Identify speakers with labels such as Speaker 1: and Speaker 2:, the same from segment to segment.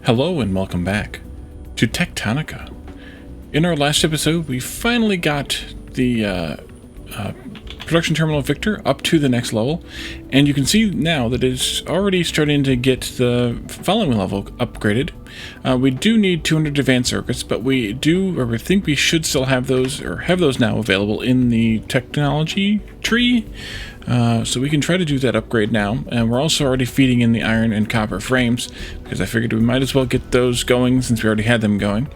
Speaker 1: Hello and welcome back to Techtonica. In our last episode, we finally got the production terminal Victor up to the next level, and you can see now that it's already starting to get the following level upgraded. We do need 200 advanced circuits, but we think we should still have those, or have those now available in the technology tree. So we can try to do that upgrade now, and we're also already feeding in the iron and copper frames, because I figured we might as well get those going since we already had them going.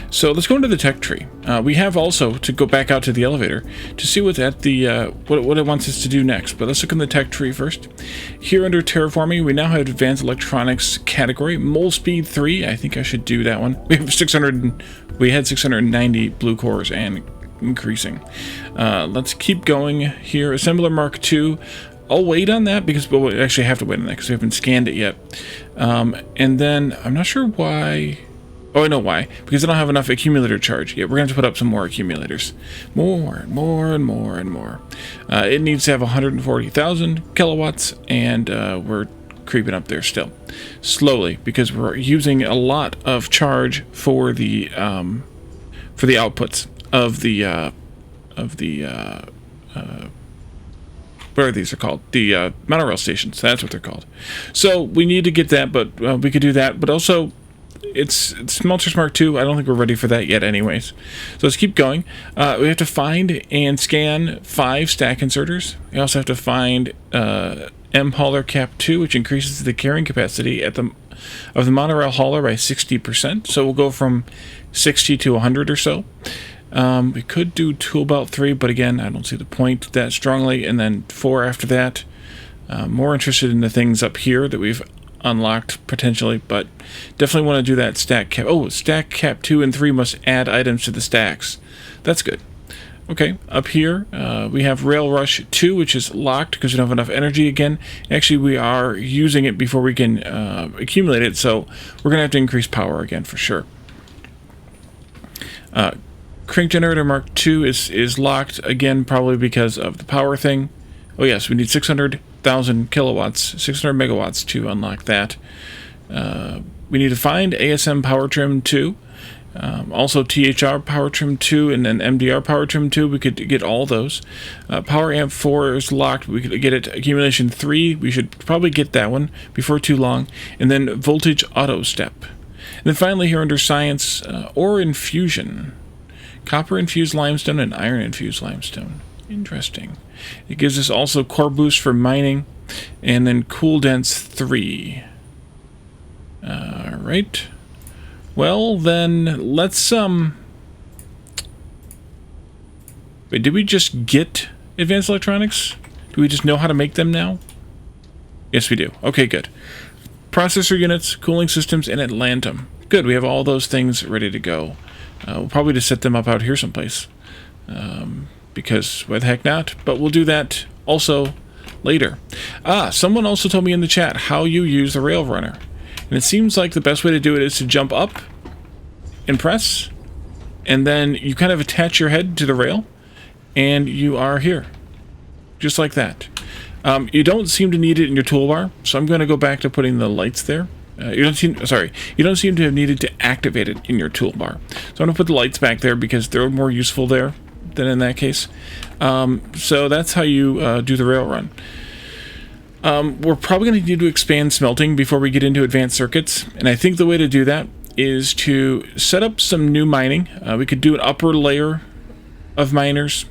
Speaker 1: So let's go into the tech tree. We have also to go back out to the elevator to see what's at the what it wants us to do next, but let's look in the tech tree first. Here under terraforming, we now have advanced electronics category, mole speed 3. I think I should do that one. We have 600, we had 690 blue cores and increasing. Let's keep going here. Assembler Mark II. I'll wait on that because we'll actually have to wait on that because we haven't scanned it yet. And then I'm not sure why. Oh, I know why. Because I don't have enough accumulator charge. Yeah, we're going to have to put up some more accumulators. More and more and more and more. It needs to have 140,000 kilowatts, and we're creeping up there still. Slowly, because we're using a lot of charge for the outputs of the what are these are called? The monorail stations. That's what they're called. So we need to get that, but we could do that. But also, it's Smelters Mark II. I don't think we're ready for that yet anyways. So let's keep going. We have to find and scan 5 stack inserters. We also have to find M hauler cap 2, which increases the carrying capacity of the monorail hauler by 60%. So we'll go from 60 to 100 or so. We could do tool belt 3, but again, I don't see the point that strongly. And then 4 after that. More interested in the things up here that we've unlocked potentially, but definitely want to do that stack cap. Oh, stack cap 2 and 3 must add items to the stacks. That's good. Okay, up here we have Rail Rush 2, which is locked because we don't have enough energy again. Actually, we are using it before we can accumulate it, so we're going to have to increase power again for sure. Crank Generator Mark II is locked again, probably because of the power thing. Oh yes, we need 600,000 kilowatts, 600 megawatts to unlock that. We need to find ASM Power Trim 2. Also THR Power Trim 2 and then MDR Power Trim 2. We could get all those. Power Amp 4 is locked. We could get it. Accumulation 3. We should probably get that one before too long. And then Voltage Auto Step. And then finally here under Science, Ore Infusion. Copper infused limestone and iron infused limestone. Interesting. It gives us also core boost for mining, and then cool dense 3. Alright. Well, then let's wait, did we just get advanced electronics? Do we just know how to make them now? Yes, we do. Okay, good. Processor units, cooling systems, and Atlantum. Good, we have all those things ready to go. We'll probably just set them up out here someplace. Because why the heck not? But we'll do that also later. Someone also told me in the chat how you use the rail runner. And it seems like the best way to do it is to jump up and press. And then you kind of attach your head to the rail. And you are here. Just like that. You don't seem to need it in your toolbar. So I'm going to go back to putting the lights there. You don't seem to have needed to activate it in your toolbar. So I'm going to put the lights back there because they're more useful there than in that case. So that's how you do the rail run. We're probably going to need to expand smelting before we get into advanced circuits. And I think the way to do that is to set up some new mining. We could do an upper layer of miners.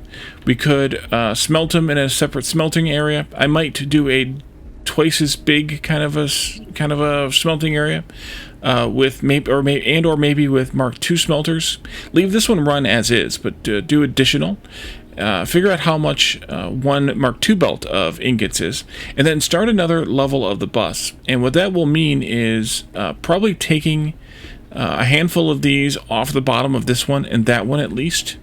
Speaker 1: We could smelt them in a separate smelting area. I might do a twice as big kind of a smelting area with maybe with Mark II smelters. Leave this one run as is, but do additional. Figure out how much one Mark II belt of ingots is, and then start another level of the bus. And what that will mean is probably taking a handful of these off the bottom of this one and that one at least.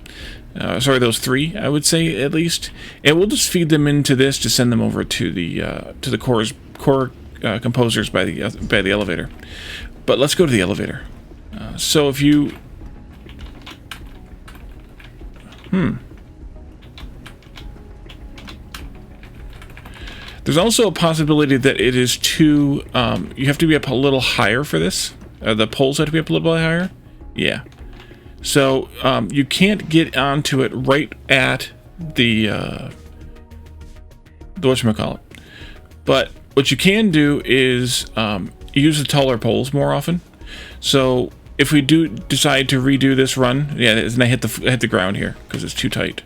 Speaker 1: Sorry, those 3, I would say at least, and we'll just feed them into this to send them over to the core composers by the elevator. But let's go to the elevator. So if you, there's also a possibility that it is too. You have to be up a little higher for this. The poles have to be up a little bit higher. Yeah. So you can't get onto it right at the whatchamacallit. But what you can do is use the taller poles more often. So if we do decide to redo this run, yeah, and I hit the ground here because it's too tight.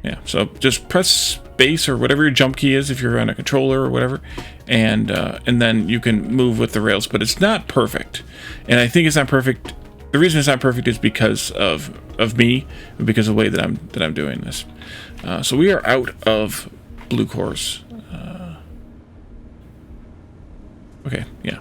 Speaker 1: Yeah, so just press space or whatever your jump key is if you're on a controller or whatever, and then you can move with the rails. But it's not perfect, and I think it's not perfect. The reason it's not perfect is because of me, because of the way that I'm doing this. So we are out of blue cores. Okay, yeah,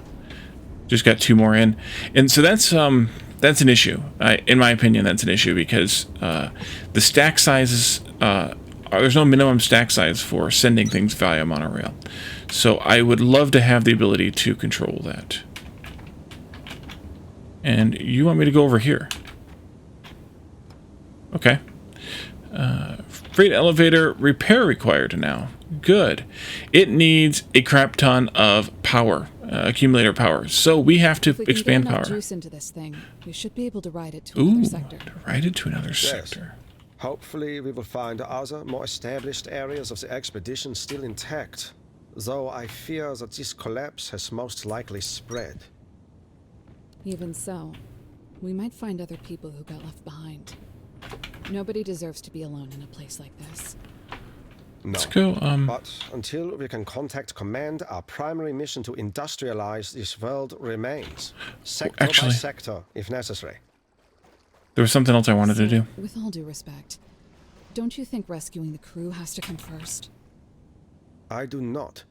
Speaker 1: just got 2 more in, and so that's an issue. In my opinion, that's an issue because the stack sizes, there's no minimum stack size for sending things via monorail. So I would love to have the ability to control that. And you want me to go over here? Okay. Freight elevator repair required now. Good. It needs a crap ton of power, accumulator power. So we have to expand power.
Speaker 2: Juice into this thing, we should be able to ride it to another sector.
Speaker 1: To ride it to another sector.
Speaker 3: Hopefully we will find other, more established areas of the expedition still intact. Though I fear that this collapse has most likely spread.
Speaker 2: Even so, we might find other people who got left behind. Nobody deserves to be alone in a place like this.
Speaker 3: No.
Speaker 1: Let's go,
Speaker 3: But until we can contact command, our primary mission to industrialize this world remains. Sector by sector, if necessary.
Speaker 1: There was something else I wanted to do.
Speaker 2: With all due respect, don't you think rescuing the crew has to come first?
Speaker 3: I do not.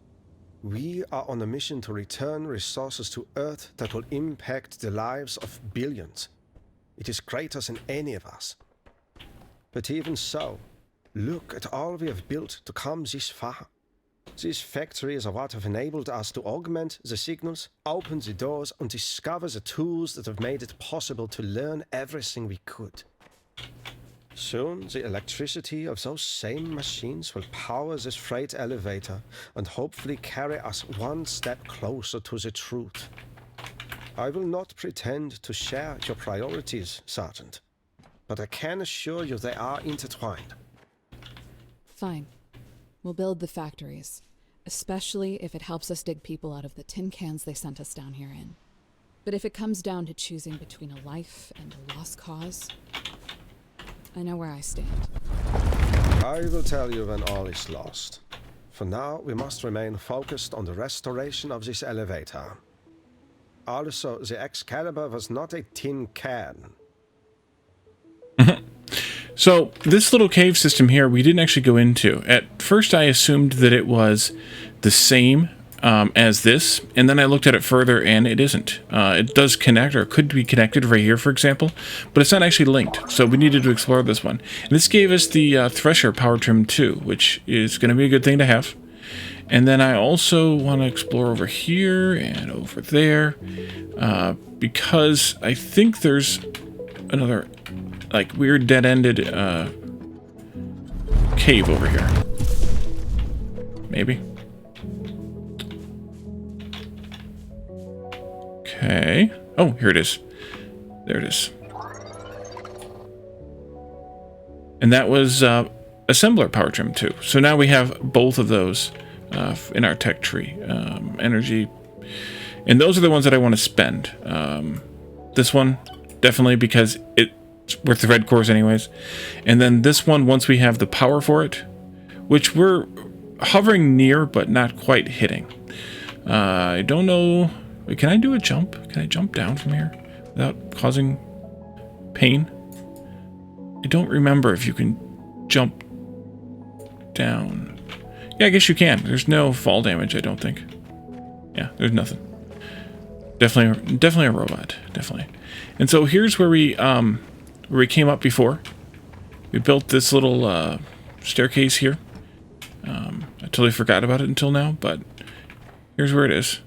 Speaker 3: We are on a mission to return resources to Earth that will impact the lives of billions. It is greater than any of us. But even so, look at all we have built to come this far. These factories are what have enabled us to augment the signals, open the doors, and discover the tools that have made it possible to learn everything we could. Soon, the electricity of those same machines will power this freight elevator and hopefully carry us one step closer to the truth. I will not pretend to share your priorities, Sergeant, but I can assure you they are intertwined.
Speaker 2: Fine. We'll build the factories, especially if it helps us dig people out of the tin cans they sent us down here in. But if it comes down to choosing between a life and a lost cause, I know where I stand.
Speaker 3: I will tell you when all is lost. For now, we must remain focused on the restoration of this elevator. Also, the Excalibur was not a tin can.
Speaker 1: So this little cave system here, we didn't actually go into. At first, I assumed that it was the same as this, and then I looked at it further, and it isn't. It does connect, or could be connected right here, for example, but it's not actually linked, so we needed to explore this one. And this gave us the Thresher Power Trim 2, which is going to be a good thing to have. And then I also want to explore over here and over there, because I think there's another, like, weird dead-ended cave over here. Maybe. Okay. Oh, here it is. There it is. And that was assembler power trim too. So now we have both of those in our tech tree. Energy. And those are the ones that I want to spend. This one, definitely, because it's worth the red cores anyways. And then this one, once we have the power for it, which we're hovering near but not quite hitting. I don't know. Wait, can I do a jump? Can I jump down from here without causing pain? I don't remember if you can jump down. Yeah, I guess you can. There's no fall damage, I don't think. Yeah, there's nothing. Definitely a robot. Definitely. And so here's where we came up before. We built this little staircase here. I totally forgot about it until now, but here's where it is.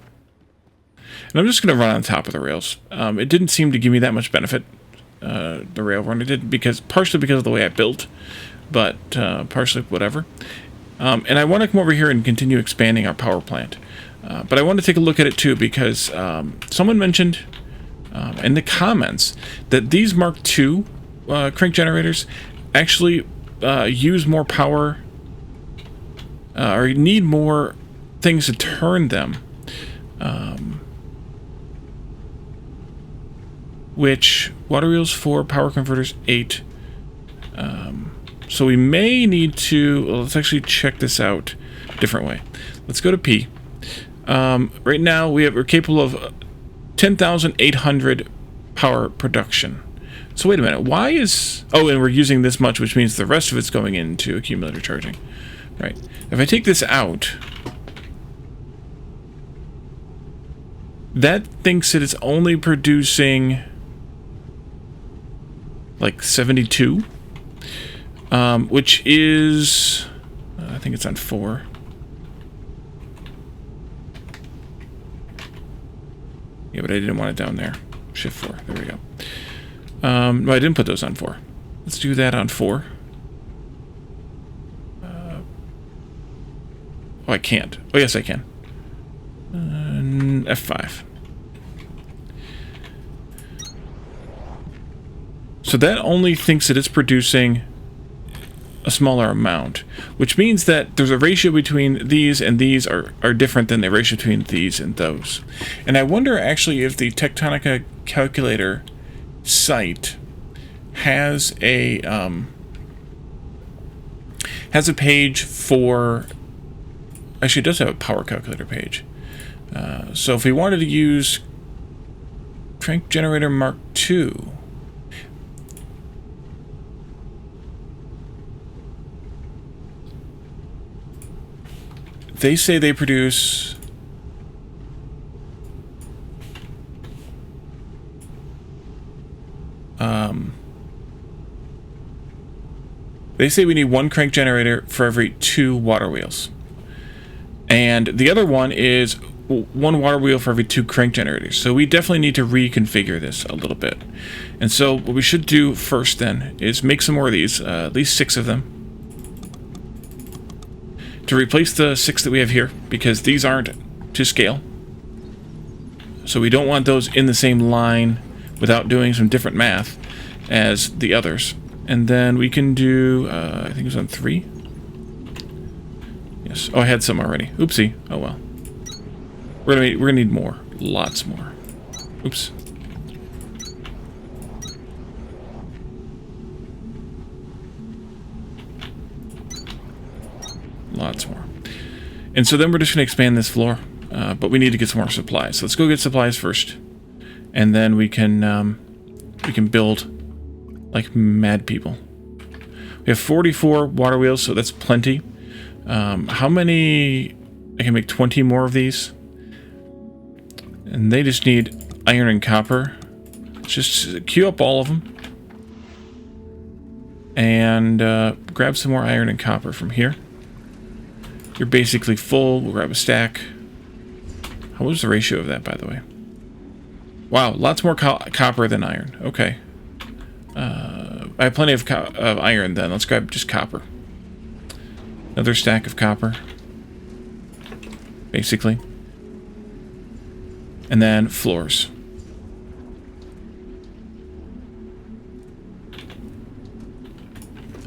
Speaker 1: And I'm just going to run on top of the rails. It didn't seem to give me that much benefit, the rail run. It did partially because of the way I built, but partially whatever. And I want to come over here and continue expanding our power plant. But I want to take a look at it too, because someone mentioned in the comments that these Mark II crank generators actually use more power, or need more things to turn them. Which, water wheels 4, power converters 8. So we may need to, well, let's actually check this out a different way. Let's go to P. Right now we're capable of 10,800 power production. So wait a minute, why is, oh, and we're using this much, which means the rest of it's going into accumulator charging. Right. If I take this out, that thinks that it's only producing like 72, which is, I think it's on 4. Yeah, but I didn't want it down there. Shift 4. There we go. No, I didn't put those on 4. Let's do that on 4. Oh, I can't. Oh, yes, I can. F5. So that only thinks that it's producing a smaller amount, which means that there's a ratio between these and these are different than the ratio between these and those. And I wonder actually if the Techtonica calculator site has a page for, actually it does have a power calculator page. So if we wanted to use crank generator Mark II, they say they produce they say we need 1 crank generator for every 2 water wheels. And the other one is 1 water wheel for every 2 crank generators. So we definitely need to reconfigure this a little bit. And so what we should do first then is make some more of these, at least 6 of them, to replace the 6 that we have here, because these aren't to scale. So we don't want those in the same line without doing some different math as the others. And then we can do, I think it was on 3. Yes. Oh, I had some already. Oopsie. Oh well. We're gonna need more. Lots more. Oops. Lots more. And so then we're just going to expand this floor, but we need to get some more supplies. So let's go get supplies first, and then we can build like mad people. We have 44 water wheels, so that's plenty. How many? I can make 20 more of these, and they just need iron and copper. Let's just queue up all of them and grab some more iron and copper from here. You're basically full. We'll grab a stack. How was the ratio of that, by the way? Wow, lots more copper than iron. Okay. I have plenty of iron then. Let's grab just copper. Another stack of copper. Basically. And then floors.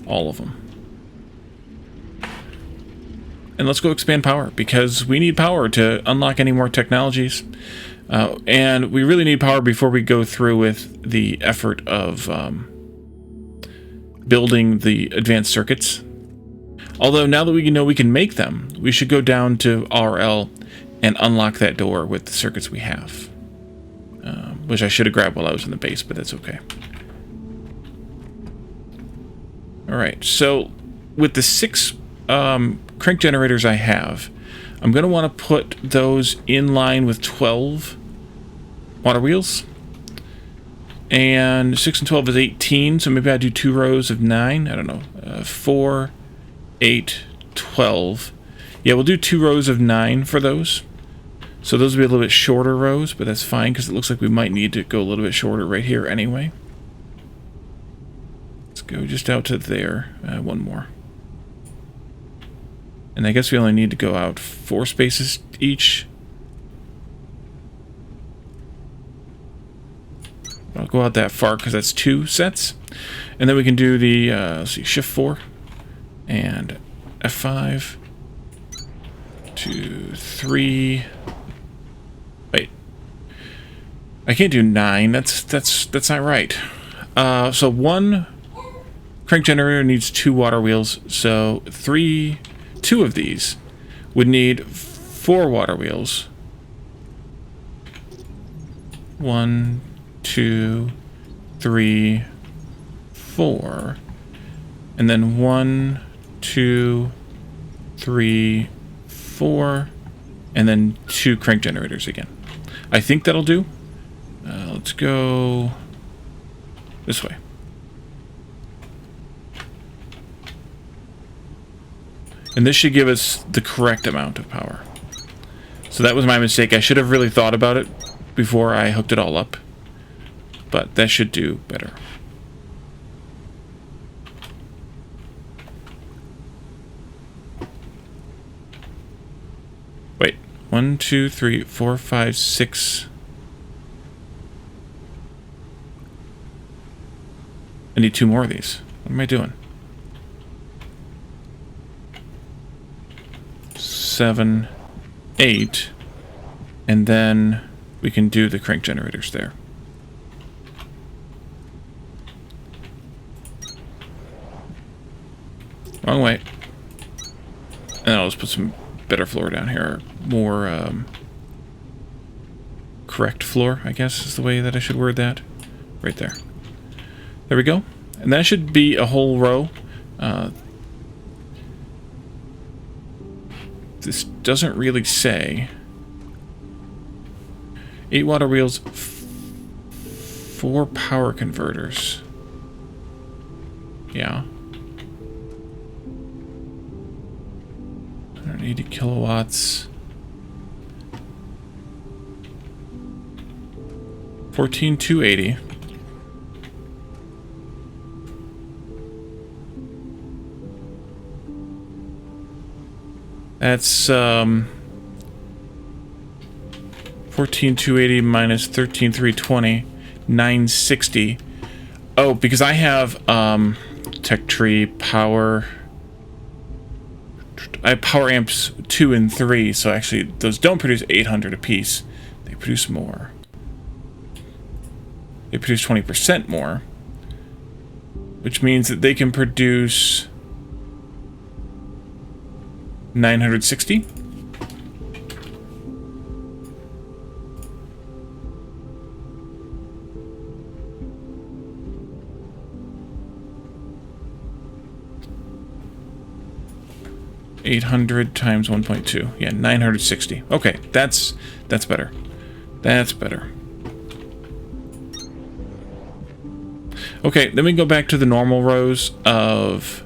Speaker 1: All of them. And let's go expand power, because we need power to unlock any more technologies. And we really need power before we go through with the effort of building the advanced circuits. Although now that we know we can make them, we should go down to RL and unlock that door with the circuits we have. Which I should have grabbed while I was in the base, but that's okay. Alright, so with the 6 crank generators I have, I'm going to want to put those in line with 12 water wheels. And 6 and 12 is 18, so maybe I do 2 rows of 9. I don't know. 4, 8, 12. Yeah, we'll do 2 rows of 9 for those. So those will be a little bit shorter rows, but that's fine because it looks like we might need to go a little bit shorter right here anyway. Let's go just out to there. One more. And I guess we only need to go out 4 spaces each. I'll go out that far because that's 2 sets. And then we can do the, let's see, shift 4 and F5, 2, 3. Wait, I can't do 9. That's not right. So 1 crank generator needs 2 water wheels. So 2 of these would need 4 water wheels. 1, 2, 3, 4, and then 1, 2, 3, 4, and then 2 crank generators again. I think that'll do. Let's go this way. And this should give us the correct amount of power. So that was my mistake. I should have really thought about it before I hooked it all up. But that should do better. Wait. 1, 2, 3, 4, 5, 6. I need 2 more of these. What am I doing? 7, 8. And then we can do the crank generators there. Wrong way. And I'll just put some better floor down here. More, correct floor, I guess, is the way that I should word that. Right there. There we go. And that should be a whole row. This doesn't really say. 8 water wheels, 4 power converters. Yeah. 180 kilowatts. 14,280. That's 14,280 minus 13,320, 960. Oh, because I have Tech Tree Power. I have power amps 2 and 3, so actually those don't produce 800 apiece. They produce more. They produce 20% more, which means that they can produce 960. $800 times 1.2. Yeah, 960. Okay, that's better. That's better. Okay, then we go back to the normal rows of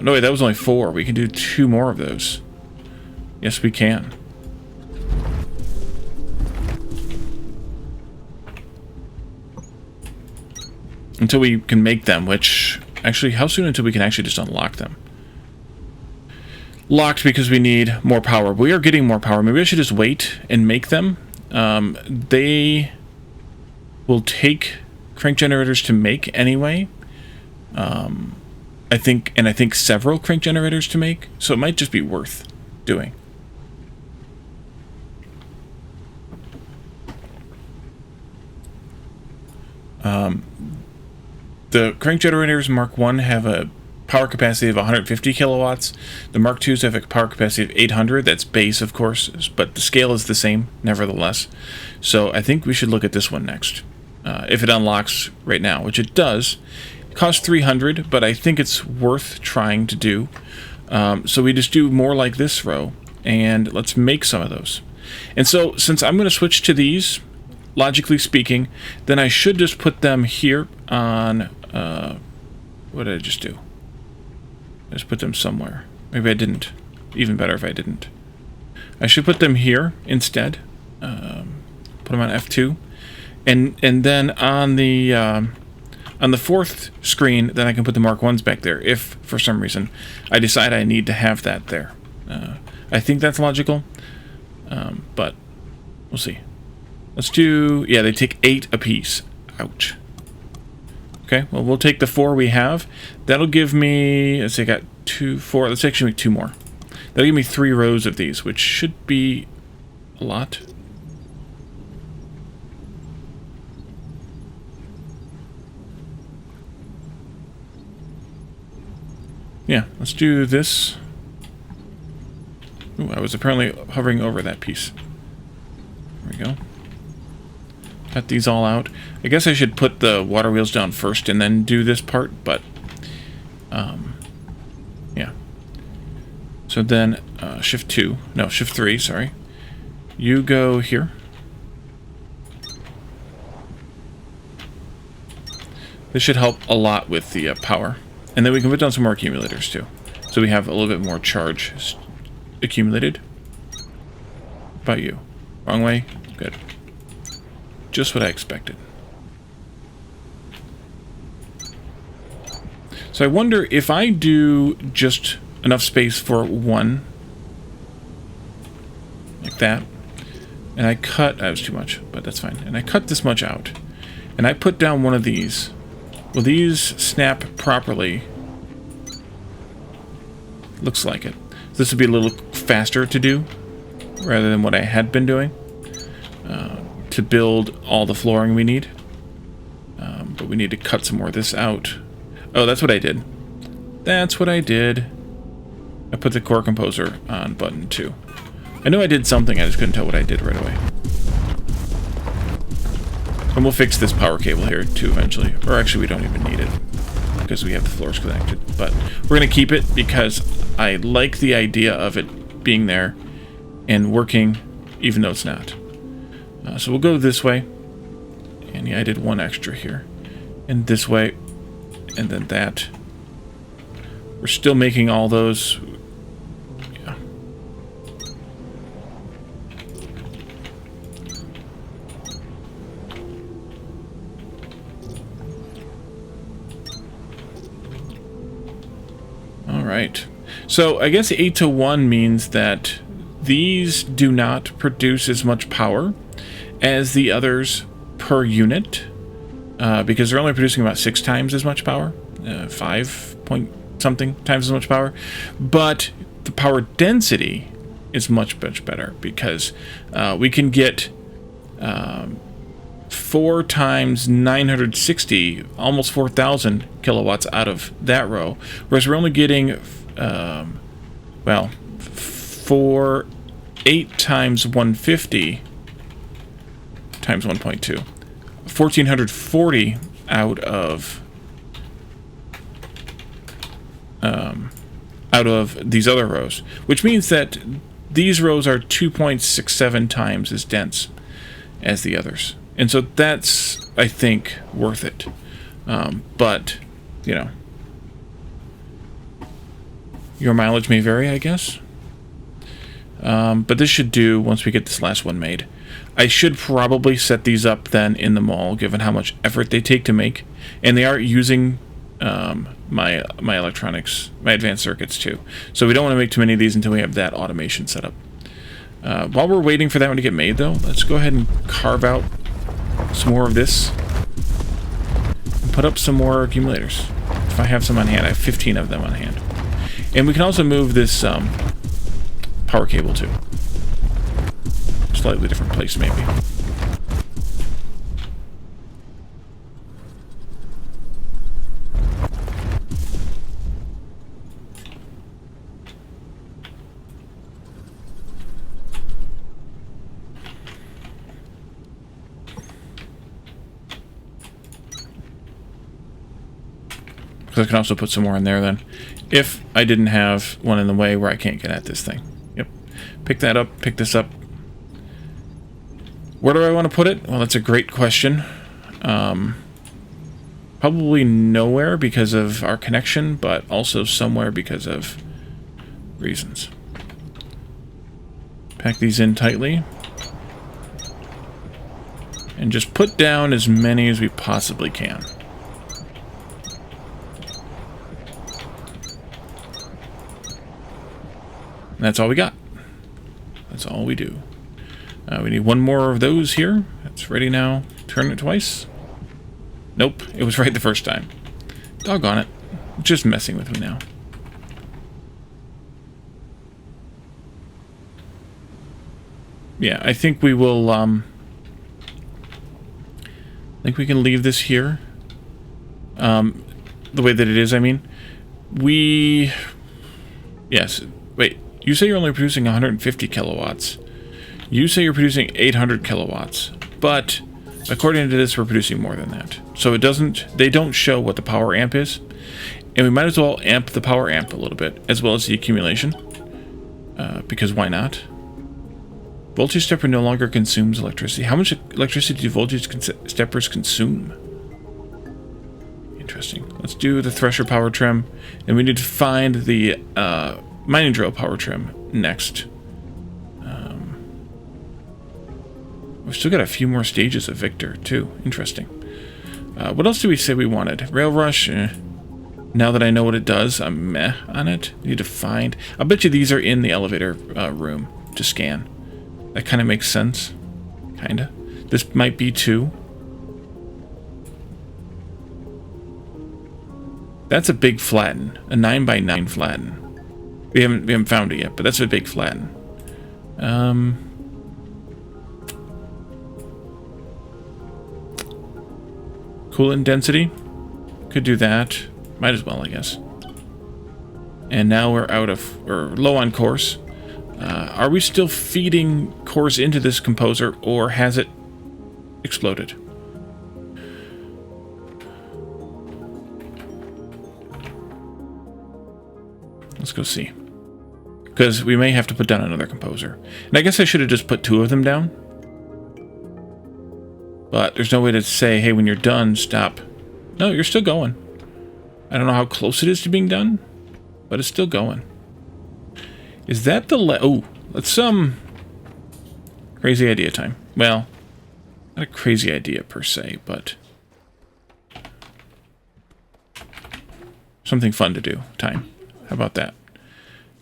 Speaker 1: no wait, that was only 4. We can do 2 more of those. Yes, we can. Until we can make them, which actually, how soon until we can actually just unlock them? Locked because we need more power. We are getting more power. Maybe I should just wait and make them. They will take crank generators to make anyway. I think several crank generators to make, so it might just be worth doing. The crank generators Mark 1 have a power capacity of 150 kilowatts. The Mark 2s have a power capacity of 800. That's base, of course, but the scale is the same, nevertheless. So I think we should look at this one next. If it unlocks right now, which it does. It costs 300, but I think it's worth trying to do. So we just do more like this row, and let's make some of those. And so, since I'm going to switch to these, logically speaking, then I should just put them here on... what did I just do? I just put them somewhere. Maybe I didn't. Even better if I didn't. I should put them here instead. Put them on F2. And then on the on the 4th screen, then I can put the Mark 1s back there, if, for some reason, I decide I need to have that there. I think that's logical, but we'll see. Let's do... Yeah, they take 8 apiece. Ouch. Okay, well, we'll take the 4 we have. That'll give me... Let's say I got 2, 4... Let's actually make 2 more. That'll give me 3 rows of these, which should be a lot. Yeah, let's do this. Ooh, I was apparently hovering over that piece. There we go. Cut these all out. I guess I should put the water wheels down first and then do this part, but... yeah. So then, shift 2. No, shift 3, sorry. You go here. This should help a lot with the power. And then we can put down some more accumulators too. So we have a little bit more charge accumulated. How about you? Wrong way? Good. Just what I expected. So I wonder if I do just enough space for 1, like that, and I cut, that was too much, but that's fine, and I cut this much out, and I put down one of these. Will these snap properly? Looks like it. So this would be a little faster to do, rather than what I had been doing, to build all the flooring we need. But we need to cut some more of this out. Oh, that's what I did. That's what I did. I put the core composer on button 2. I know I did something, I just couldn't tell what I did right away. And we'll fix this power cable here too eventually. Or actually we don't even need it, because we have the floors connected. But we're going to keep it because I like the idea of it being there and working even though it's not. So we'll go this way. And yeah, I did 1 extra here. And this way. And then that. We're still making all those. Yeah. All right. So I guess 8 to 1 means that these do not produce as much power as the others per unit, because they're only producing about 6 times as much power, 5 point something times as much power, but the power density is much better because we can get 4 times 960, almost 4,000 kilowatts out of that row, whereas we're only getting well, 8 times 150 times 1.2, 1,440 out of these other rows, which means that these rows are 2.67 times as dense as the others, and so that's, I think, worth it. But you know, your mileage may vary, I guess. But this should do once we get this last one made. I should probably set these up then in the mall, given how much effort they take to make, and they are using my electronics, my advanced circuits too. So we don't want to make too many of these until we have that automation set up. While we're waiting for that one to get made, though, let's go ahead and carve out some more of this and put up some more accumulators. If I have some on hand, I have 15 of them on hand. And we can also move this power cable too. Slightly different place, maybe. Because I can also put some more in there then, if I didn't have one in the way where I can't get at this thing. Yep. Pick that up, pick this up. Where do I want to put it? Well, that's a great question. Probably nowhere because of our connection, but also somewhere because of reasons. Pack these in tightly. And just put down as many as we possibly can. And that's all we got. That's all we do. We need one more of those here. It's ready now. Turn it twice. Nope, it was right the first time. Doggone it. Just messing with me now. Yeah, I think we will, I think we can leave this here. The way that it is, I mean. Yes, wait. You say you're only producing 150 kilowatts. You say you're producing 800 kilowatts. But, according to this, we're producing more than that. So it doesn't, they don't show what the power amp is. And we might as well amp the power amp a little bit, as well as the accumulation. Because why not? Voltage stepper no longer consumes electricity. How much electricity do voltage steppers consume? Interesting. Let's do the thresher power trim. And we need to find the mining drill power trim next. We've still got a few more stages of Victor, too. Interesting. What else do we say we wanted? Rail rush? Now that I know what it does, I'm meh on it. Need to find... I bet you these are in the elevator room to scan. That kind of makes sense. Kinda. This might be 2. That's a big flatten. A 9x9 flatten. We haven't found it yet, but that's a big flatten. Coolant density. Could do that. Might as well, I guess. And now we're low on cores. Are we still feeding cores into this composer, or has it exploded? Let's go see. Because we may have to put down another composer. And I guess I should have just put 2 of them down. But there's no way to say, hey, when you're done, stop. No, you're still going. I don't know how close it is to being done, but it's still going. Is that the oh, let's crazy idea time. Well, not a crazy idea per se, but something fun to do. Time. How about that?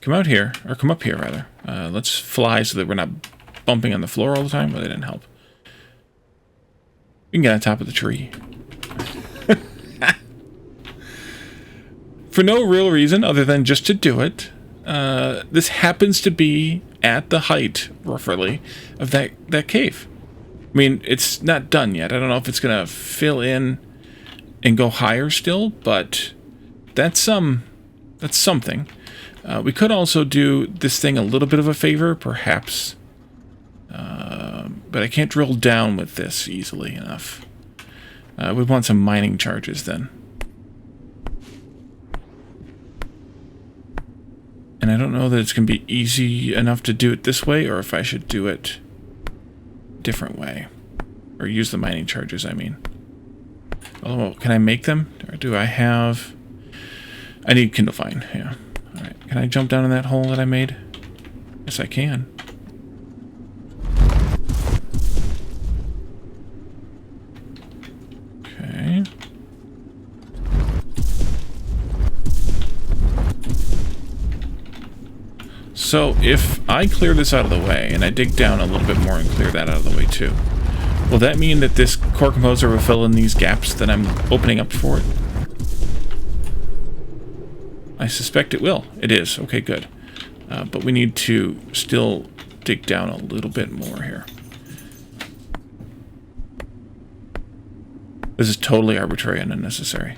Speaker 1: Come out here, or come up here rather. Let's fly so that we're not bumping on the floor all the time. Well, that didn't help. We can get on top of the tree. For no real reason other than just to do it. This happens to be at the height, roughly, of that cave. I mean, it's not done yet. I don't know if it's going to fill in and go higher still, but that's something. We could also do this thing a little bit of a favor, perhaps. But I can't drill down with this easily enough. We want some mining charges then. And I don't know that it's going to be easy enough to do it this way, or if I should do it a different way. Or use the mining charges, I mean. Oh, can I make them? Or do I have... I need Kindlefine, yeah. Alright, can I jump down in that hole that I made? Yes, I can. Okay. So, if I clear this out of the way, and I dig down a little bit more and clear that out of the way too, will that mean that this core composer will fill in these gaps that I'm opening up for it? I suspect it will. It is. Okay, good. But we need to still dig down a little bit more here. This is totally arbitrary and unnecessary.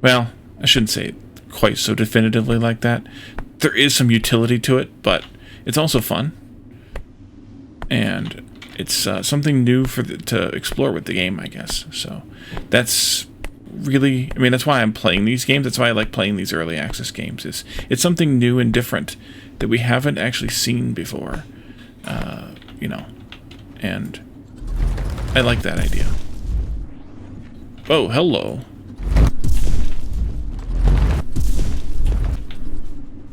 Speaker 1: Well, I shouldn't say it quite so definitively like that. There is some utility to it, but it's also fun. And it's something new to explore with the game, I guess. So that's really... I mean, that's why I'm playing these games. That's why I like playing these early access games. It's something new and different that we haven't actually seen before. You know. And I like that idea. Oh, hello.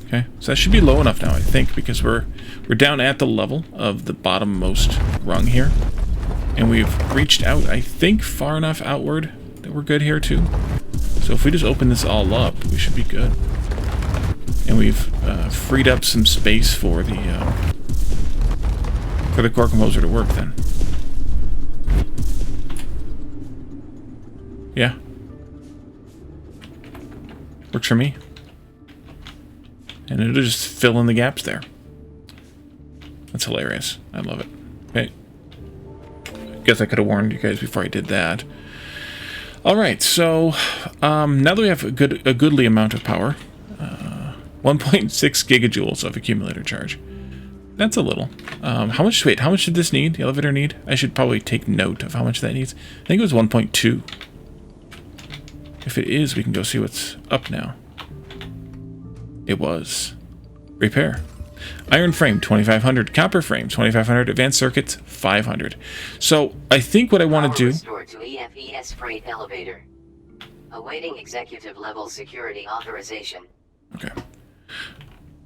Speaker 1: Okay, so that should be low enough now, I think, because we're down at the level of the bottommost rung here. And we've reached out, I think, far enough outward that we're good here, too. So if we just open this all up, we should be good. And we've freed up some space for the core composer to work then. Yeah. Works for me. And it'll just fill in the gaps there. That's hilarious. I love it. Okay. Guess I could have warned you guys before I did that. Alright, so now that we have a goodly amount of power, 1.6 gigajoules of accumulator charge. That's a little. How much did this need? The elevator need? I should probably take note of how much that needs. I think it was 1.2. If it is, we can go see what's up now. It was. Repair. Iron frame, 2,500. Copper frame, 2,500. Advanced circuits, 500. So, I think what I want to do...
Speaker 4: Restored to EFES freight elevator. Awaiting executive level security authorization.
Speaker 1: Okay.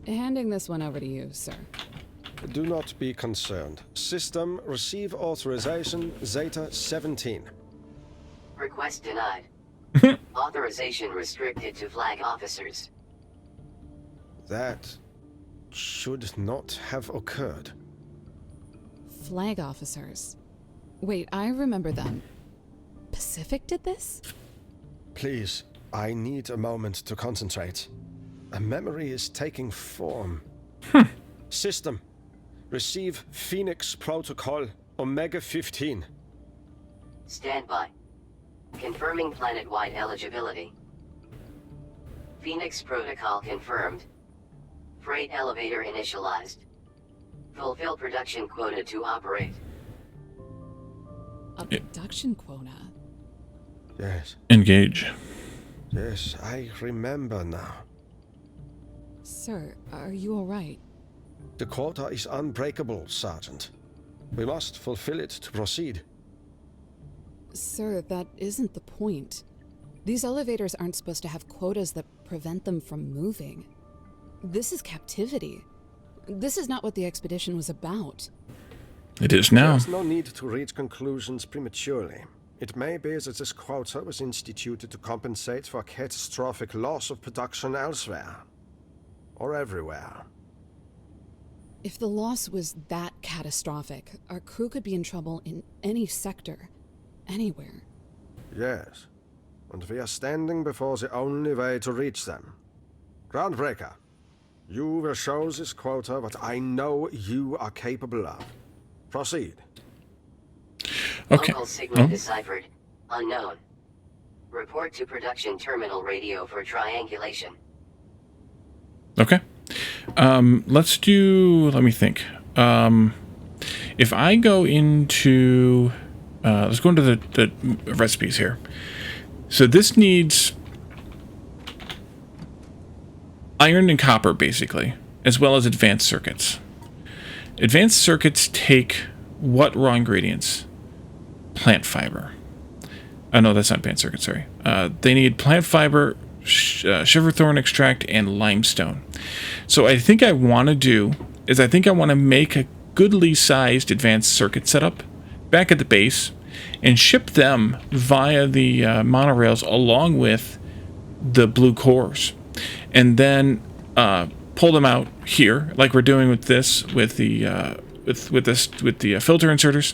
Speaker 2: Handing this one over to you, sir.
Speaker 3: Do not be concerned. System, receive authorization, Zeta 17.
Speaker 4: Request denied. Authorization restricted to flag officers.
Speaker 3: That should not have occurred.
Speaker 2: Flag officers. Wait, I remember them. Pacific did this?
Speaker 3: Please, I need a moment to concentrate. A memory is taking form. System, receive Phoenix Protocol Omega 15.
Speaker 4: Standby. Confirming planet-wide eligibility. Phoenix Protocol confirmed. Freight elevator initialized. Fulfill production quota to operate.
Speaker 2: A production quota?
Speaker 3: Yes.
Speaker 1: Engage.
Speaker 3: Yes, I remember now.
Speaker 2: Sir, are you alright?
Speaker 3: The quota is unbreakable, Sergeant. We must fulfill it to proceed.
Speaker 2: Sir, that isn't the point. These elevators aren't supposed to have quotas that prevent them from moving. This is captivity. This is not what the expedition was about.
Speaker 1: It is now.
Speaker 3: There's no need to reach conclusions prematurely. It may be that this quota was instituted to compensate for catastrophic loss of production elsewhere. Or everywhere.
Speaker 2: If the loss was that catastrophic, our crew could be in trouble in any sector. Anywhere.
Speaker 3: Yes. And we are standing before the only way to reach them. Groundbreaker, you will show this quota what I know you are capable of. Proceed.
Speaker 1: Okay.
Speaker 4: Local signal deciphered. Unknown. Report to production terminal radio for triangulation.
Speaker 1: Okay. Let's do... Let me think. If I go into... let's go into the recipes here. So this needs iron and copper, basically, as well as advanced circuits. Advanced circuits take what raw ingredients? Plant fiber. Oh, no, that's not advanced circuits, sorry. They need plant fiber, shiverthorn extract, and limestone. So I think I want to do is I think I want to make a goodly sized advanced circuit setup back at the base and ship them via the monorails along with the blue cores, and then pull them out here like we're doing with this with the filter inserters,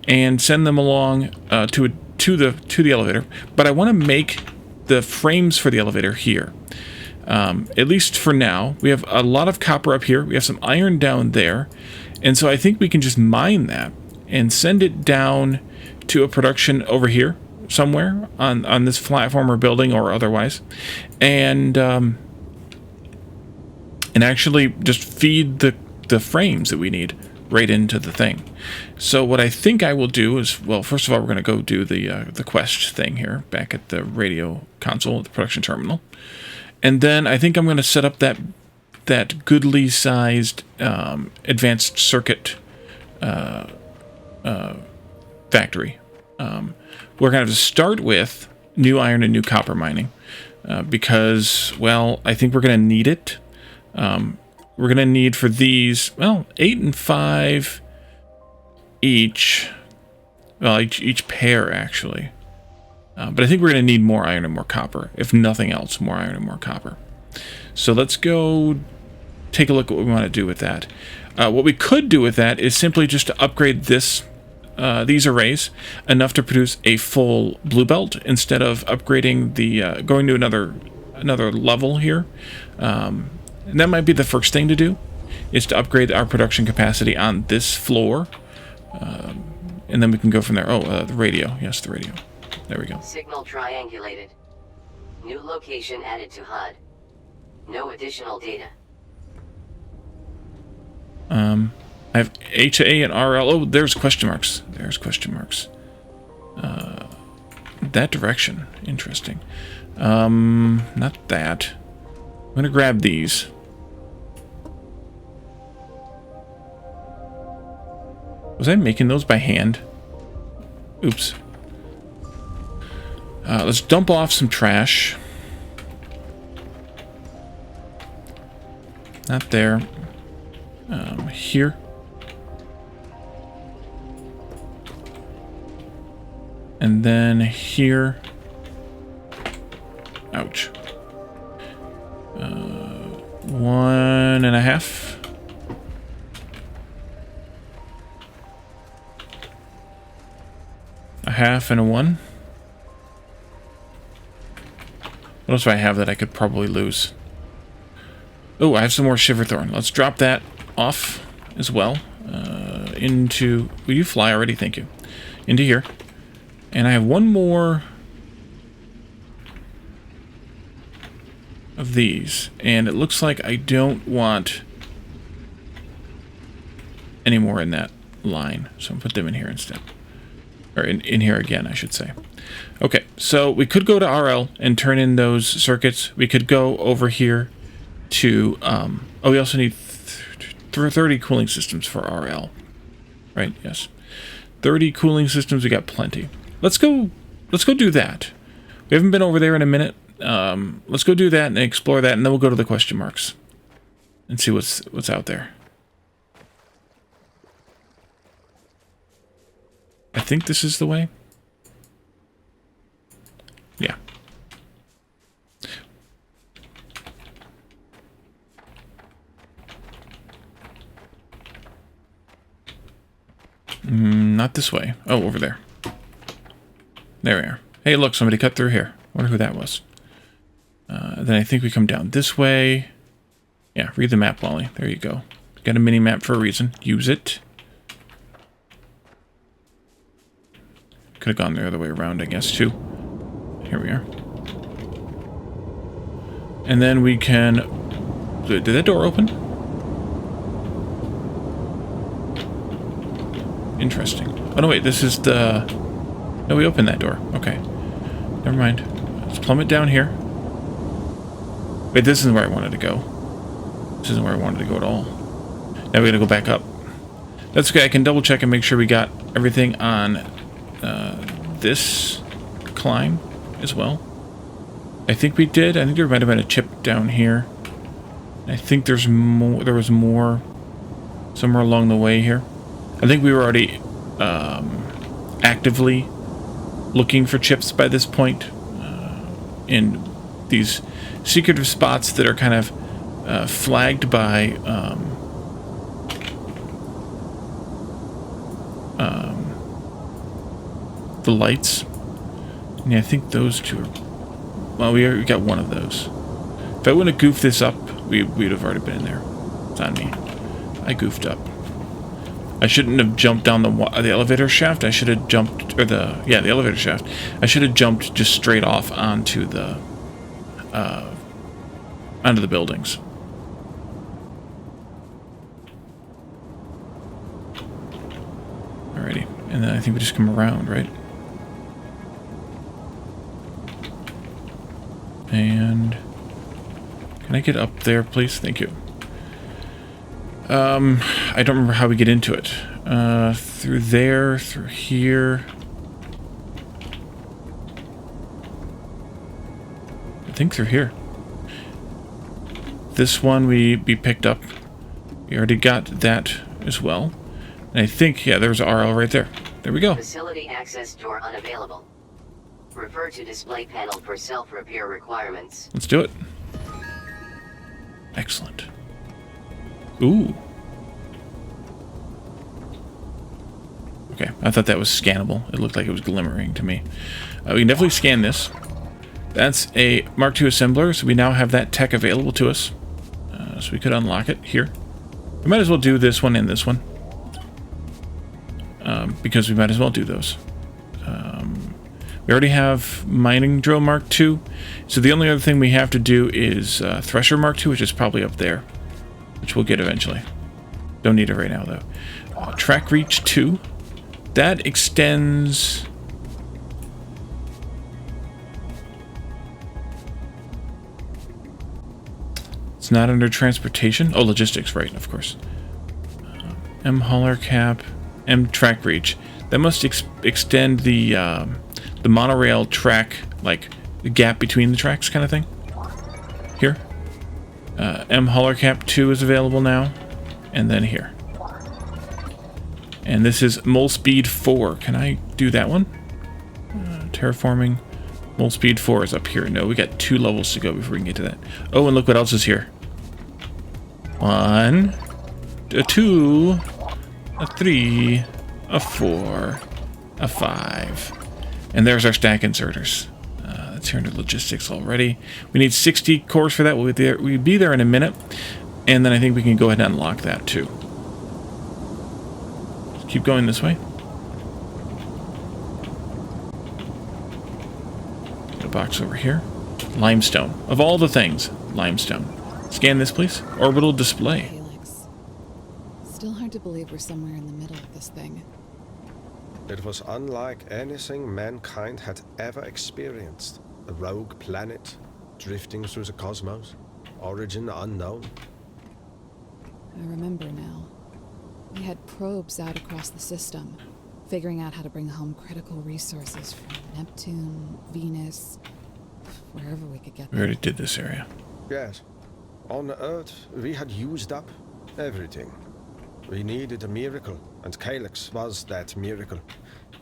Speaker 1: and send them along to the elevator. But I want to make the frames for the elevator here. At least for now, we have a lot of copper up here. We have some iron down there, and so I think we can just mine that and send it down to a production over here somewhere on this platform or building or otherwise, and actually just feed the frames that we need right into the thing. So what I think I will do is, well, first of all, we're going to go do the quest thing here back at the radio console at the production terminal, and then I think I'm going to set up that goodly sized advanced circuit factory. We're going to start with new iron and new copper mining because, well, I think we're going to need it. We're going to need for these, well, 8 and 5 each. Well, each pair, actually. But I think we're going to need more iron and more copper. If nothing else, more iron and more copper. So let's go take a look at what we want to do with that. What we could do with that is simply just to upgrade this these arrays enough to produce a full blue belt instead of upgrading the going to another level here. And that might be the first thing to do, is to upgrade our production capacity on this floor, and then we can go from there. Oh, the radio. Yes, the radio. There we go.
Speaker 4: Signal triangulated. New location added to HUD. No additional data.
Speaker 1: I have HA and RL. Oh, there's question marks. There's question marks. That direction. Interesting. Not that. I'm going to grab these. Was I making those by hand? Oops. Let's dump off some trash. Not there. Here. And then here. Ouch. 1.5. A half and a 1. What else do I have that I could probably lose? Oh, I have some more Shiverthorn. Let's drop that off as well. Into... Will you fly already? Thank you. Into here. And I have one more of these. And it looks like I don't want any more in that line. So I'll put them in here instead. Or in here again, I should say. Okay, so we could go to RL and turn in those circuits. We could go over here to... oh, we also need 30 cooling systems for RL. Right, yes. 30 cooling systems, we got plenty. Let's go do that. We haven't been over there in a minute. Let's go do that and explore that, and then we'll go to the question marks and see what's out there. I think this is the way. Yeah. Not this way. Oh, over there. There we are. Hey, look, somebody cut through here. Wonder who that was. Then I think we come down this way. Yeah, read the map, Wally. There you go. Got a mini-map for a reason. Use it. Could have gone the other way around, I guess, too. Here we are. And then we can... Did that door open? Interesting. Oh, no, wait, this is the... No, we opened that door. Okay. Never mind. Let's plummet down here. Wait, this isn't where I wanted to go. This isn't where I wanted to go at all. Now we gotta go back up. That's okay, I can double check and make sure we got everything on this climb as well. I think we did. I think there might have been a chip down here. I think there's more. There was more somewhere along the way here. I think we were already actively looking for chips by this point in these secretive spots that are kind of flagged by the lights. Yeah, I think those two are... Well, we got one of those. If I wouldn't have goofed this up, we'd have already been in there. It's on me. I goofed up. I shouldn't have jumped down the elevator shaft. I should have jumped... Or the elevator shaft. I should have jumped just straight off onto the buildings. Alrighty. And then I think we just come around, right? And can I get up there, please? Thank you. I don't remember how we get into it. Through there, through here. I think through here. This one we picked up. We already got that as well. And I think, yeah, there's RL right there. There we go.
Speaker 4: Facility access door unavailable. Refer to display panel for self-repair requirements.
Speaker 1: Let's do it. Excellent. Ooh. Okay, I thought that was scannable. It looked like it was glimmering to me. We can definitely scan this. That's a Mark II assembler, so we now have that tech available to us. So we could unlock it here. We might as well do this one and this one. Because we might as well do those. We already have Mining Drill Mark II, so the only other thing we have to do is Thresher Mark II, which is probably up there, which we'll get eventually. Don't need it right now, though. Track Reach 2. That extends... It's not under transportation. Oh, logistics, right, of course. M Hauler Cap, M Track Reach. That must extend the monorail track, like the gap between the tracks kind of thing. Here. M Hauler Cap 2 is available now. And then here. And this is Mole Speed 4. Can I do that one? Terraforming. Mole Speed 4 is up here. No, we got 2 levels to go before we can get to that. Oh, and look what else is here. 1, a 2, a 3, a 4, a 5. And there's our stack inserters. That's here under logistics already. We need 60 cores for that. We'll be there in a minute. And then I think we can go ahead and unlock that too. Let's keep going this way. Got a box over here. Limestone. Of all the things, limestone. Scan this, please. Orbital display.
Speaker 2: Helix. Still hard to believe we're somewhere in the middle of this thing.
Speaker 3: It was unlike anything mankind had ever experienced. A rogue planet, drifting through the cosmos, origin unknown.
Speaker 2: I remember now. We had probes out across the system, figuring out how to bring home critical resources from Neptune, Venus, wherever we could get
Speaker 1: We
Speaker 2: them.
Speaker 1: already did this area.
Speaker 3: Yes. On Earth, we had used up everything. We needed a miracle, and Calyx was that miracle.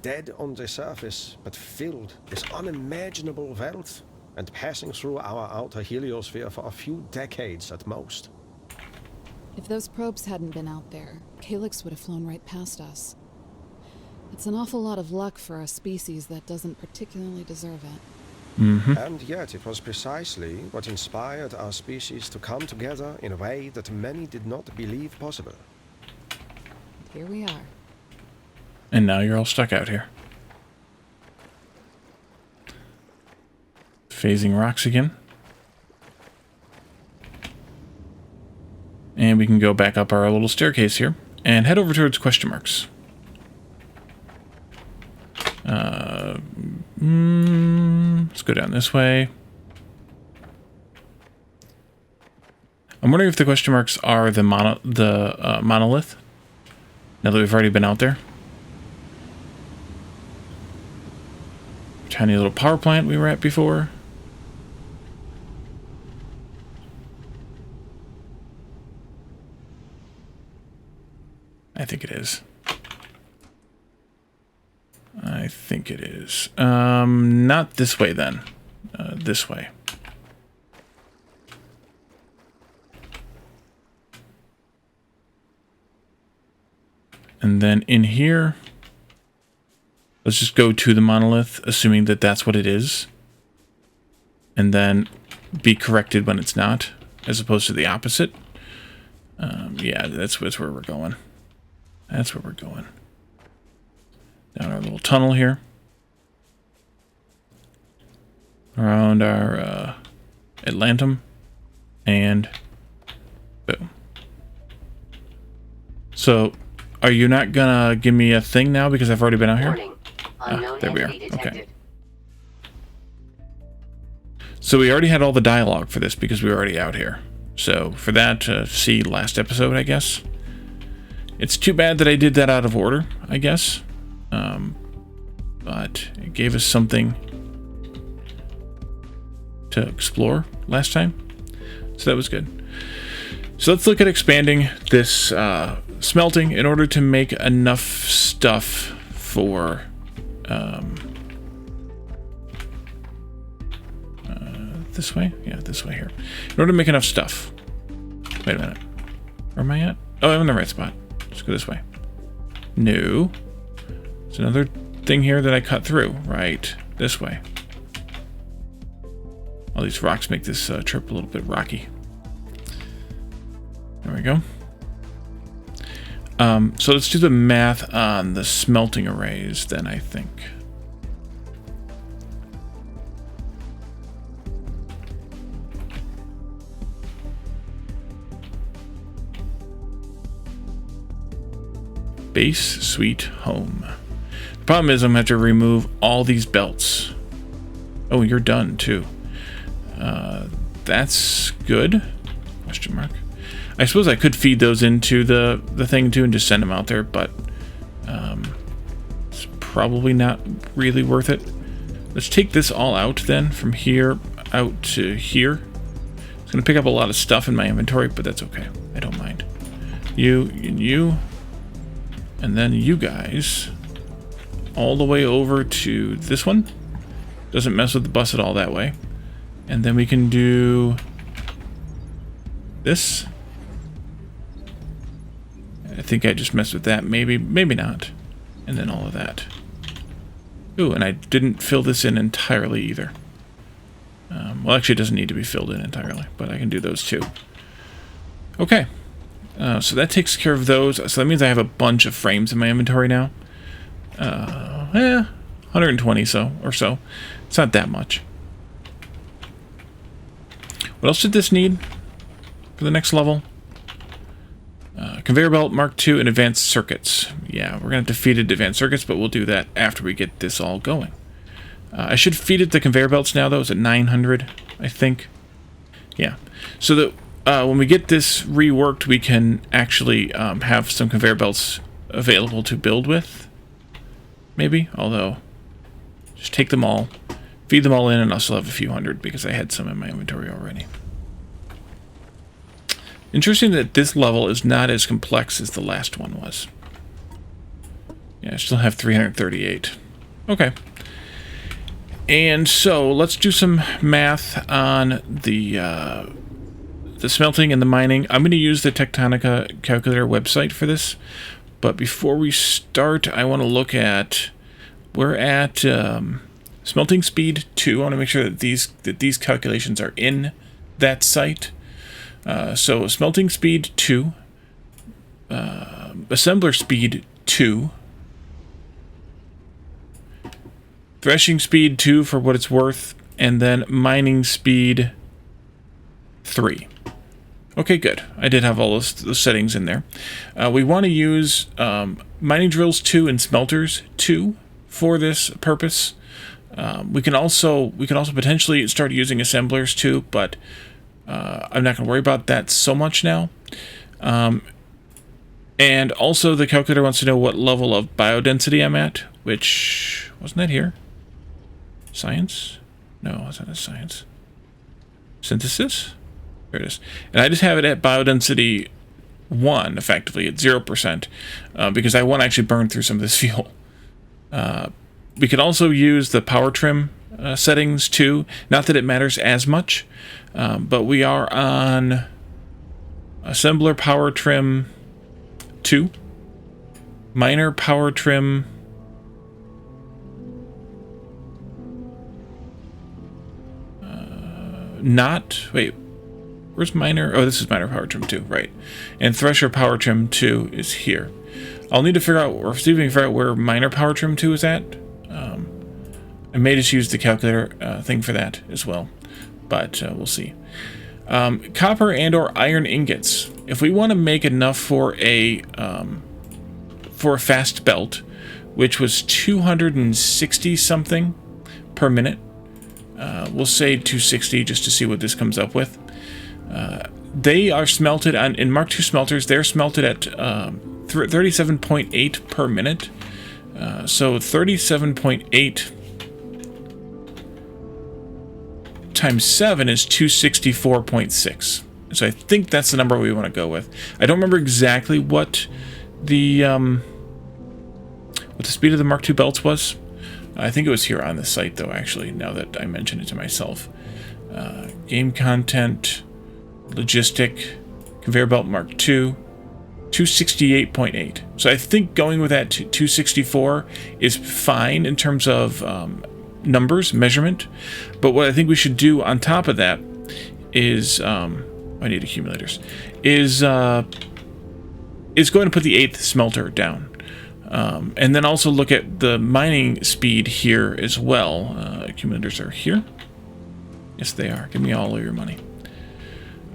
Speaker 3: Dead on the surface, but filled with unimaginable wealth, and passing through our outer heliosphere for a few decades at most.
Speaker 2: If those probes hadn't been out there, Calyx would have flown right past us. It's an awful lot of luck for a species that doesn't particularly deserve it.
Speaker 3: And yet it was precisely what inspired our species to come together in a way that many did not believe possible.
Speaker 2: Here we are.
Speaker 1: And now you're all stuck out here. Phasing rocks again. And we can go back up our little staircase here and head over towards question marks. Let's go down this way. I'm wondering if the question marks are the monolith. Now that we've already been out there. Tiny little power plant we were at before. I think it is. I think it is. Not this way then. This way. And then in here, let's just go to the monolith, assuming that that's what it is. And then be corrected when it's not, as opposed to the opposite. Yeah, that's where we're going. That's where we're going. Down our little tunnel here. Around our Atlantum. And boom. So, are you not gonna give me a thing now because I've already been out here?
Speaker 4: Warning. Unknown
Speaker 1: there we are.
Speaker 4: entity detected.
Speaker 1: Okay. So we already had all the dialogue for this because we were already out here. So for that, see last episode, I guess. It's too bad that I did that out of order, I guess. But it gave us something to explore last time. So that was good. So let's look at expanding this smelting in order to make enough stuff for this way? Yeah, this way here. In order to make enough stuff. Wait a minute. Where am I at? Oh, I'm in the right spot. Let's go this way. No. There's another thing here that I cut through. Right. This way. All these rocks make this trip a little bit rocky. There we go. So let's do the math on the smelting arrays then, I think. Base Sweet Home. The problem is I'm going to have to remove all these belts. Oh, you're done too. That's good. Question mark. I suppose I could feed those into the thing too and just send them out there, but it's probably not really worth it. Let's take this all out then, from here out to here. It's going to pick up a lot of stuff in my inventory, but that's okay. I don't mind. You and you. And then you guys all the way over to this one. Doesn't mess with the bus at all that way. And then we can do this. I think I just messed with that. Maybe not. And then all of that. Ooh, and I didn't fill this in entirely either. Well, actually, it doesn't need to be filled in entirely, but I can do those too. Okay. So that takes care of those. So that means I have a bunch of frames in my inventory now. 120 or so. It's not that much. What else did this need for the next level? Conveyor belt Mark II and advanced circuits. Yeah, we're going to have to feed it advanced circuits, but we'll do that after we get this all going. I should feed it the conveyor belts now, though. It's at 900, I think. Yeah. So that when we get this reworked, we can actually have some conveyor belts available to build with. Maybe, although just take them all, feed them all in, and I'll still have a few hundred because I had some in my inventory already. Interesting that this level is not as complex as the last one was. Yeah, I still have 338. Okay. And so let's do some math on the smelting and the mining. I'm going to use the Techtonica calculator website for this. But before we start, I want to look at, we're at smelting speed 2. I want to make sure that these calculations are in that site. So smelting speed 2, assembler speed 2, threshing speed 2 for what it's worth, and then mining speed 3. Okay, good. I did have all those settings in there. We want to use mining drills 2 and smelters 2 for this purpose. We can also potentially start using assemblers 2, but I'm not going to worry about that so much now. And also the calculator wants to know what level of biodensity I'm at, which wasn't that here? Science? No, it's not science. Synthesis? There it is. And I just have it at biodensity 1, effectively, at 0%, because I want to actually burn through some of this fuel. We can also use the power trim settings too. Not that it matters as much, but we are on assembler power trim 2, miner power trim where's miner? Oh, this is miner power trim 2, right. And thresher power trim 2 is here. I'll need to figure out, or see if we can figure out where miner power trim 2 is at. I may just use the calculator thing for that as well, but we'll see. Copper and or iron ingots. If we want to make enough for a fast belt, which was 260 something per minute, we'll say 260 just to see what this comes up with. They are smelted in Mark II smelters. They're smelted at 37.8 per minute. So 37.8 times 7 is 264.6. So I think that's the number we want to go with. I don't remember exactly what the speed of the Mark II belts was. I think it was here on the site, though, actually, now that I mentioned it to myself. Game content, logistic, Conveyor belt Mark II, 268.8. So I think going with that 264 is fine in terms of numbers, measurement. But what I think we should do on top of that is, I need accumulators, is going to put the 8th smelter down. And then also look at the mining speed here as well. Accumulators are here. Yes, they are. Give me all of your money.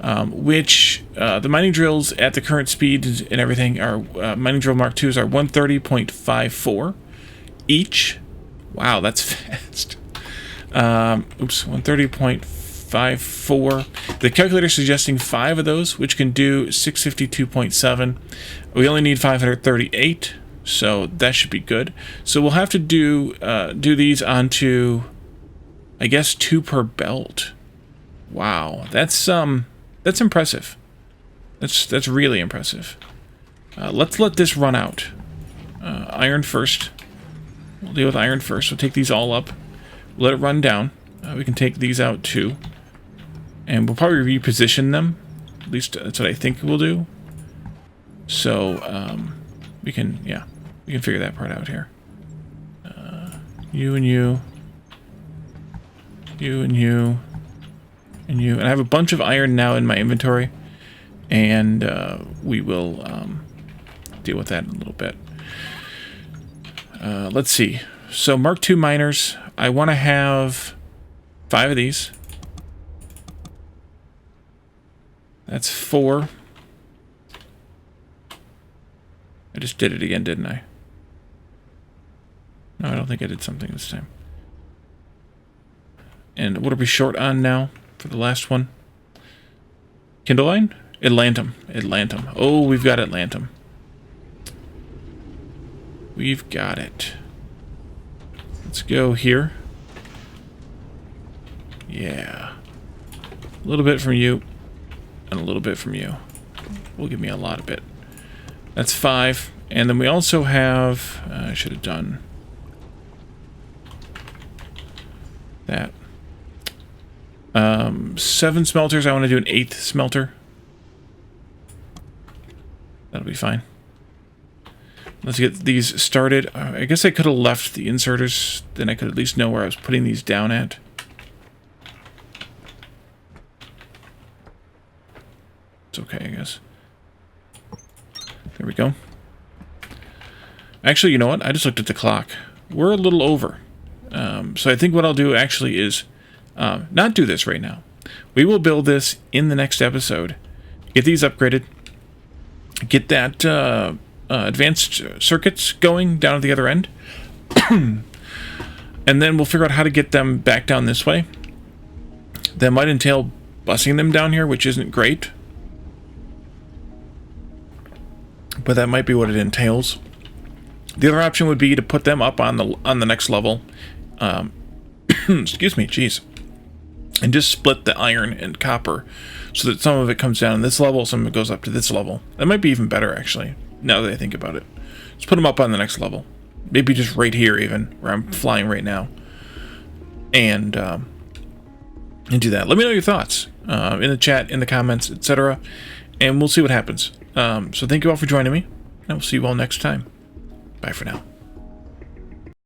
Speaker 1: The mining drills at the current speed and everything are, mining drill Mark IIs are 130.54 each. Wow, that's fast. 130.54. The calculator is suggesting 5 of those, which can do 652.7. We only need 538, so that should be good. So we'll have to do these onto, I guess, 2 per belt. Wow, that's impressive. That's really impressive. Let's let this run out. Iron first. We'll deal with iron first. We'll take these all up. Let it run down. We can take these out too. And we'll probably reposition them. At least that's what I think we'll do. So, we can figure that part out here. You and you. You and you. And you. And I have a bunch of iron now in my inventory. And we will deal with that in a little bit. Let's see. So Mark II miners, I want to have 5 of these. That's 4. I just did it again, didn't I? No, I don't think I did something this time. And what are we short on now for the last one? Kindle line? Atlantum. Atlantum. Oh, we've got Atlantum. We've got it. Let's go here. Yeah. A little bit from you. And a little bit from you. Will give me a lot of it. That's 5. And then we also have... I should have done... that. 7 smelters. I want to do an 8th smelter. That'll be fine. Let's get these started. I guess I could have left the inserters. Then I could at least know where I was putting these down at. It's okay, I guess. There we go. Actually, you know what? I just looked at the clock. We're a little over. So I think what I'll do actually is not do this right now. We will build this in the next episode. Get these upgraded. Get that advanced circuits going down at the other end. And then we'll figure out how to get them back down this way. That might entail busing them down here, which isn't great. But that might be what it entails. The other option would be to put them up on the next level. Excuse me, jeez. And just split the iron and copper so that some of it comes down on this level, some of it goes up to this level. That might be even better, actually, now that I think about it. Let's put them up on the next level. Maybe just right here, even, where I'm flying right now. And do that. Let me know your thoughts in the chat, in the comments, etc. And we'll see what happens. So thank you all for joining me, and we'll see you all next time. Bye for now.